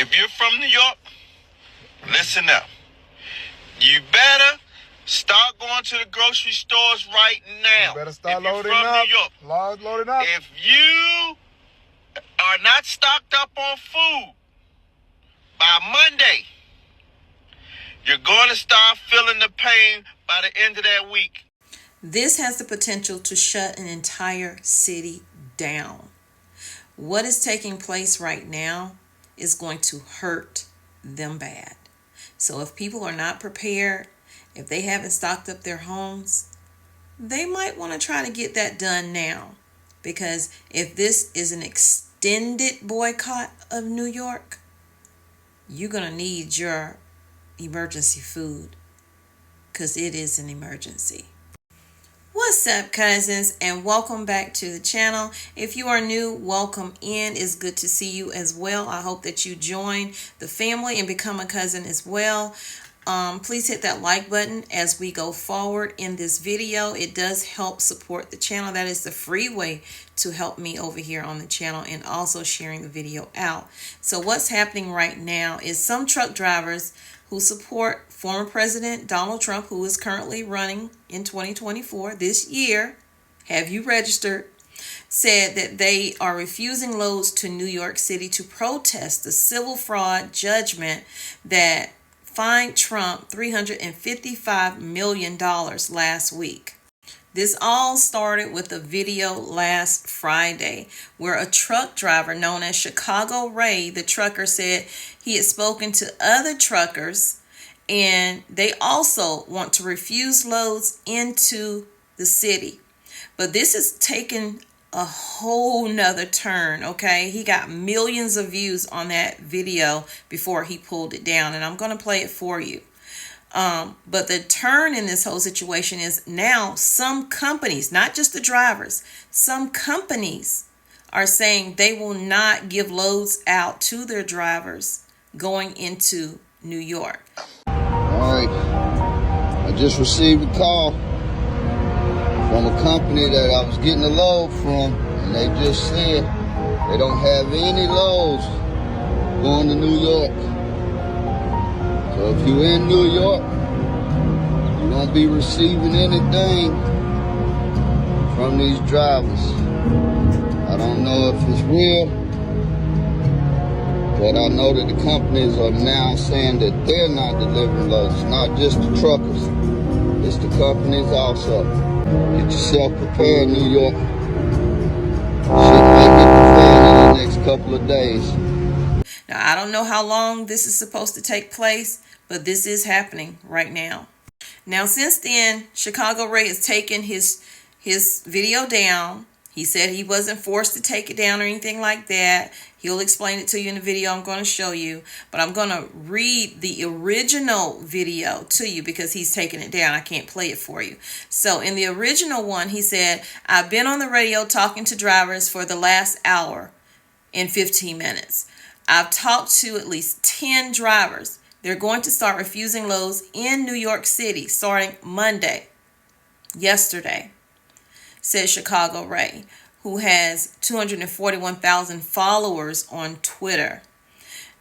if you're from New York, listen up. You better start going to the grocery stores right now. You better start if you're loading from up. New York. Loading up. If you are not stocked up on food by Monday, you're going to start feeling the pain by the end of that week. This has the potential to shut an entire city down. What is taking place right now is going to hurt them bad. So if people are not prepared, if they haven't stocked up their homes, they might want to try to get that done now. Because if this is an extended boycott of New York, you're going to need your emergency food, because it is an emergency. What's up, cousins, and welcome back to the channel. If you are new, welcome in. It's good to see you as well. I hope that you join the family and become a cousin as well. Please hit that like button as we go forward in this video. It does help support the channel. That is the free way to help me over here on the channel, and also sharing the video out. So what's happening right now is some truck drivers who support former President Donald Trump, who is currently running in 2024 this year, have you registered, said that they are refusing loads to New York City to protest the civil fraud judgment that fined Trump $355 million last week. This all started with a video last Friday where a truck driver known as Chicago Ray, the trucker, said he had spoken to other truckers and they also want to refuse loads into the city. But this has taken a whole nother turn, okay? He got millions of views on that video before he pulled it down, and I'm going to play it for you. But the turn in this whole situation is now some companies, not just the drivers, some companies are saying they will not give loads out to their drivers going into New York. All right, I just received a call from a company that I was getting a load from, and they just said they don't have any loads going to New York. So if you're in New York, you won't be receiving anything from these drivers. I don't know if it's real, but I know that the companies are now saying that they're not delivering loads. It's not just the truckers, it's the companies also. Get yourself prepared, New York. Shit may get prepared in the next couple of days. Now, I don't know how long this is supposed to take place, but this is happening right now. Now, since then, Chicago Ray has taken his video down. He said he wasn't forced to take it down or anything like that. He'll explain it to you in the video I'm going to show you. But I'm going to read the original video to you because he's taking it down. I can't play it for you. So in the original one, he said, I've been on the radio talking to drivers for the last hour and 15 minutes. I've talked to at least 10 drivers. They're going to start refusing loads in New York City starting Monday, yesterday, said Chicago Ray, who has 241,000 followers on Twitter.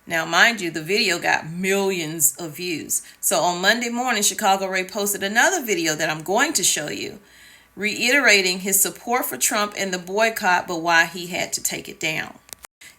Now, mind you, the video got millions of views. So on Monday morning, Chicago Ray posted another video that I'm going to show you, reiterating his support for Trump and the boycott, but why he had to take it down.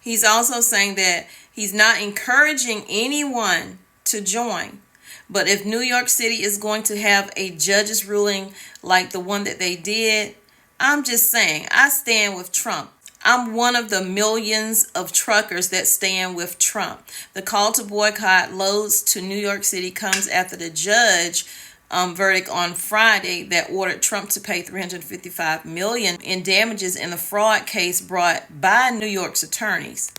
He's also saying that he's not encouraging anyone to join. But if New York City is going to have a judge's ruling like the one that they did, I'm just saying, I stand with Trump. I'm one of the millions of truckers that stand with Trump. The call to boycott loads to New York City comes after the judge verdict on Friday that ordered Trump to pay $355 million in damages in the fraud case brought by New York's attorneys.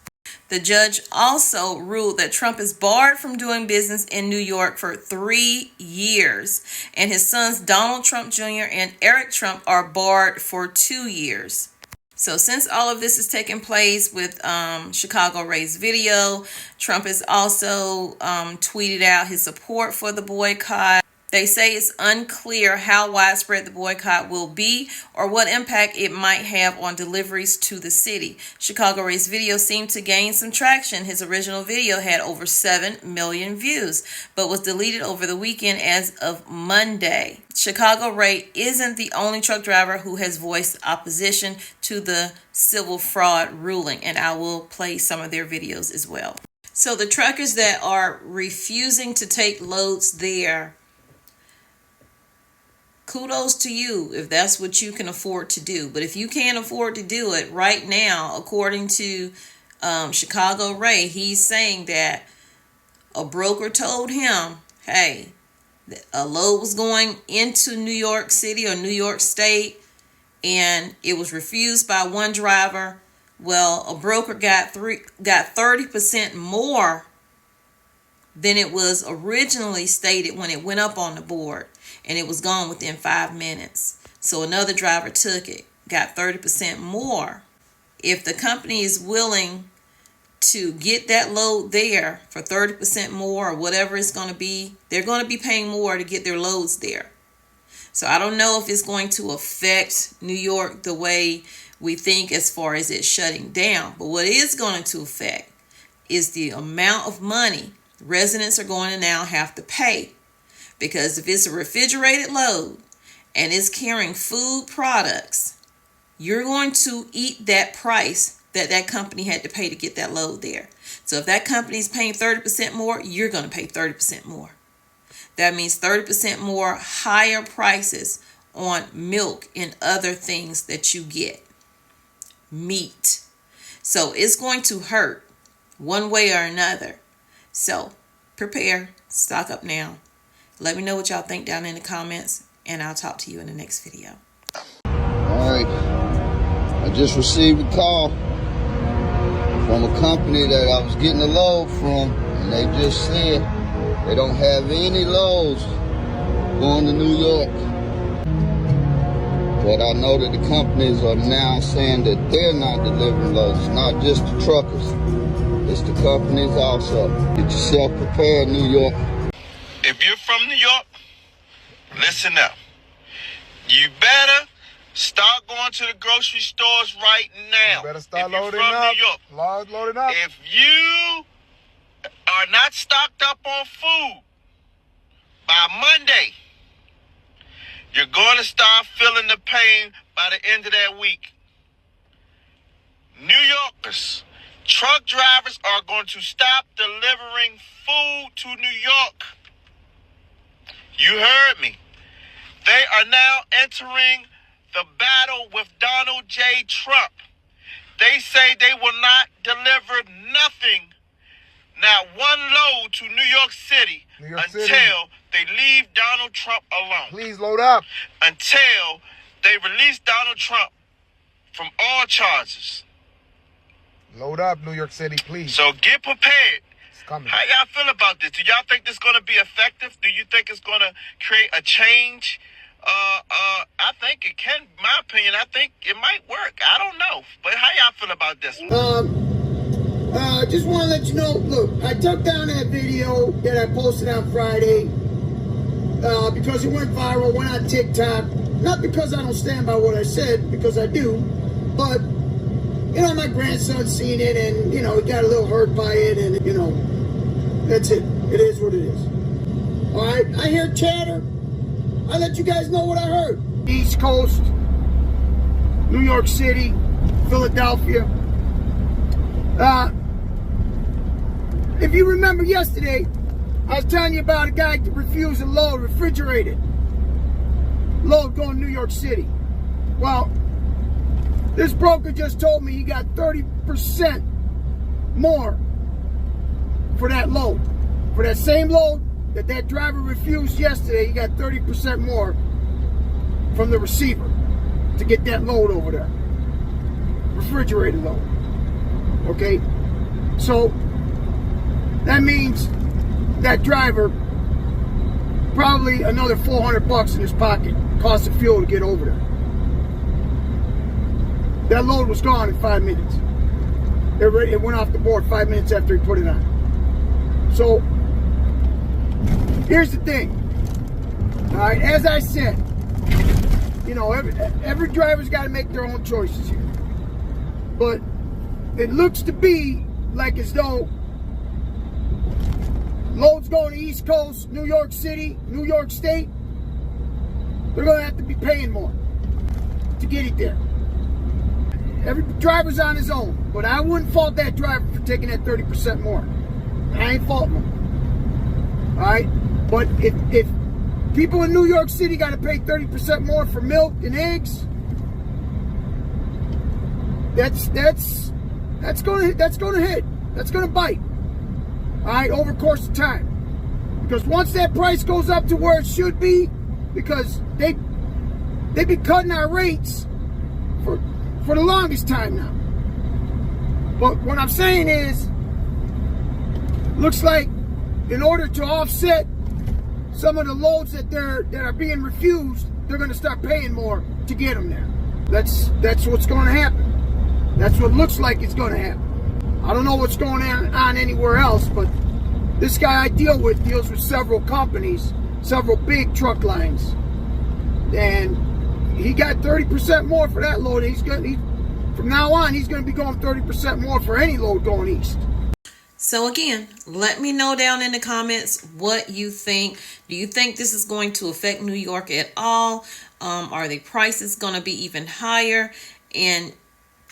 The judge also ruled that Trump is barred from doing business in New York for 3 years, and his sons Donald Trump Jr. and Eric Trump are barred for 2 years. So since all of this is taking place with Chicago Ray's video, Trump has also tweeted out his support for the boycott. They say it's unclear how widespread the boycott will be or what impact it might have on deliveries to the city. Chicago Ray's video seemed to gain some traction. His original video had over 7 million views, but was deleted over the weekend as of Monday. Chicago Ray isn't the only truck driver who has voiced opposition to the civil fraud ruling, and I will play some of their videos as well. So the truckers that are refusing to take loads there, kudos to you if that's what you can afford to do. But if you can't afford to do it right now, according to Chicago Ray, he's saying that a broker told him, hey, a load was going into New York City or New York State and it was refused by one driver. Well, a broker got 30% more than it was originally stated when it went up on the board, and it was gone within 5 minutes. So another driver took it, got 30% more. If the company is willing to get that load there for 30% more or whatever it's going to be, they're going to be paying more to get their loads there. So I don't know if it's going to affect New York the way we think as far as it shutting down. But what is going to affect is the amount of money residents are going to now have to pay. Because if it's a refrigerated load and it's carrying food products, you're going to eat that price that company had to pay to get that load there. So if that company is paying 30% more, you're going to pay 30% more. That means 30% more higher prices on milk and other things that you get. Meat. So it's going to hurt one way or another. So prepare, stock up now. Let me know what y'all think down in the comments, and I'll talk to you in the next video. All right, I just received a call from a company that I was getting a load from, and they just said they don't have any loads going to New York. But I know that the companies are now saying that they're not delivering loads. It's not just the truckers, it's the companies also. Get yourself prepared, New York. If you're from New York, listen up. You better start going to the grocery stores right now. You better start if you're loading from up. New York. Loading up. If you are not stocked up on food by Monday, you're going to start feeling the pain by the end of that week. New Yorkers, truck drivers are going to stop delivering food to New York. You heard me. They are now entering the battle with Donald J. Trump. They say they will not deliver nothing, not one load to New York City until they leave Donald Trump alone. Please load up. Until they release Donald Trump from all charges. Load up, New York City, please. So get prepared. It's coming. How y'all feel about this? Do y'all think this is going to be effective? Do you think it's going to create a change? I think it can. In my opinion, I think it might work. I don't know. But how y'all feel about this one? Just want to let you know, look, I took down that video that I posted on Friday because it went viral, went on TikTok. Not because I don't stand by what I said, because I do, but, you know, my grandson's seen it and, you know, he got a little hurt by it and, you know, that's it. It is what it is. All right, I hear chatter. I let you guys know what I heard. East Coast, New York City, Philadelphia. If you remember yesterday, I was telling you about a guy that refused a load, refrigerated load going to New York City. Well, this broker just told me he got 30% more for that load. For that same load that driver refused yesterday, he got 30% more from the receiver to get that load over there. Refrigerated load. Okay? So, that means that driver probably another $400 in his pocket, cost of fuel to get over there. That load was gone in 5 minutes. It went off the board 5 minutes after he put it on. So, here's the thing. All right, as I said, you know, every driver's got to make their own choices here. But it looks to be like as though loads going to East Coast, New York City, New York State, they're going to have to be paying more to get it there. Every driver's on his own, but I wouldn't fault that driver for taking that 30% more. I ain't faulting him. All right? But if people in New York City got to pay 30% more for milk and eggs, that's going to hit. That's going to bite. All right, over the course of time. Because once that price goes up to where it should be, because they've been cutting our rates for the longest time now. But what I'm saying is, looks like in order to offset some of the loads that are being refused, they're going to start paying more to get them there. That's what's going to happen. That's what looks like it's going to happen. I don't know what's going on anywhere else, but this guy I deals with several companies, several big truck lines, and he got 30% more for that load. From now on, he's going to be going 30% more for any load going east. So again, let me know down in the comments what you think. Do you think this is going to affect New York at all? Are the prices going to be even higher? And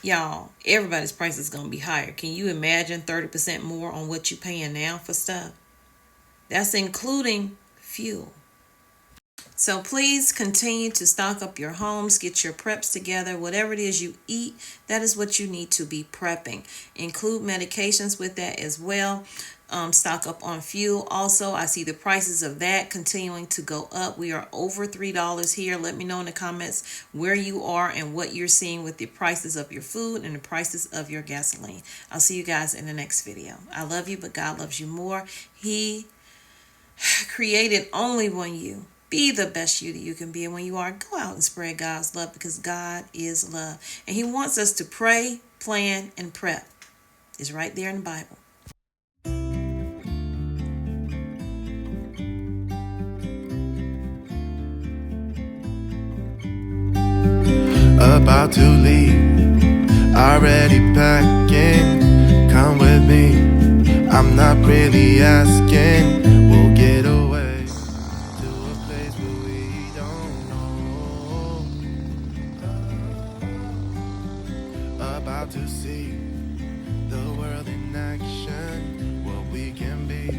y'all, everybody's price is going to be higher. Can you imagine 30% more on what you're paying now for stuff? That's including fuel. So please continue to stock up your homes, get your preps together. Whatever it is you eat, that is what you need to be prepping. Include medications with that as well. Stock up on fuel. Also, I see the prices of that continuing to go up. We are over $3 here. Let me know in the comments where you are and what you're seeing with the prices of your food and the prices of your gasoline. I'll see you guys in the next video. I love you, but God loves you more. He created only one you. Be the best you that you can be. And when you are, go out and spread God's love, because God is love. And he wants us to pray, plan, and prep. It's right there in the Bible. About to leave, already packing. Come with me, I'm not really asking. We'll get away to a place where we don't know. About to see the world in action, what we can be.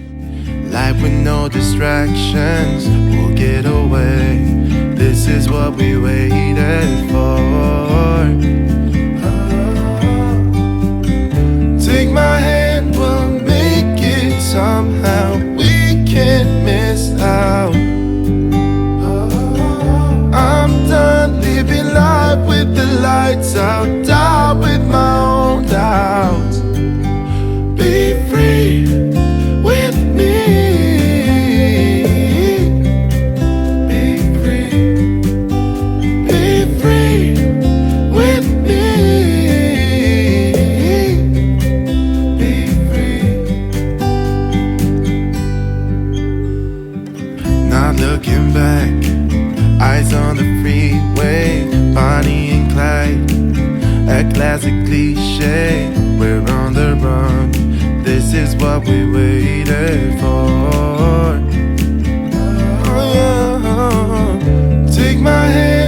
Life with no distractions, we'll get away. This is what we waited for. Take my hand, we'll make it somehow. We can't miss out. I'm done living life with the lights out, die with my own doubts. Be free with me. Looking back, eyes on the freeway, Bonnie and Clyde, a classic cliche. We're on the run, this is what we waited for. Oh, yeah. Take my hand.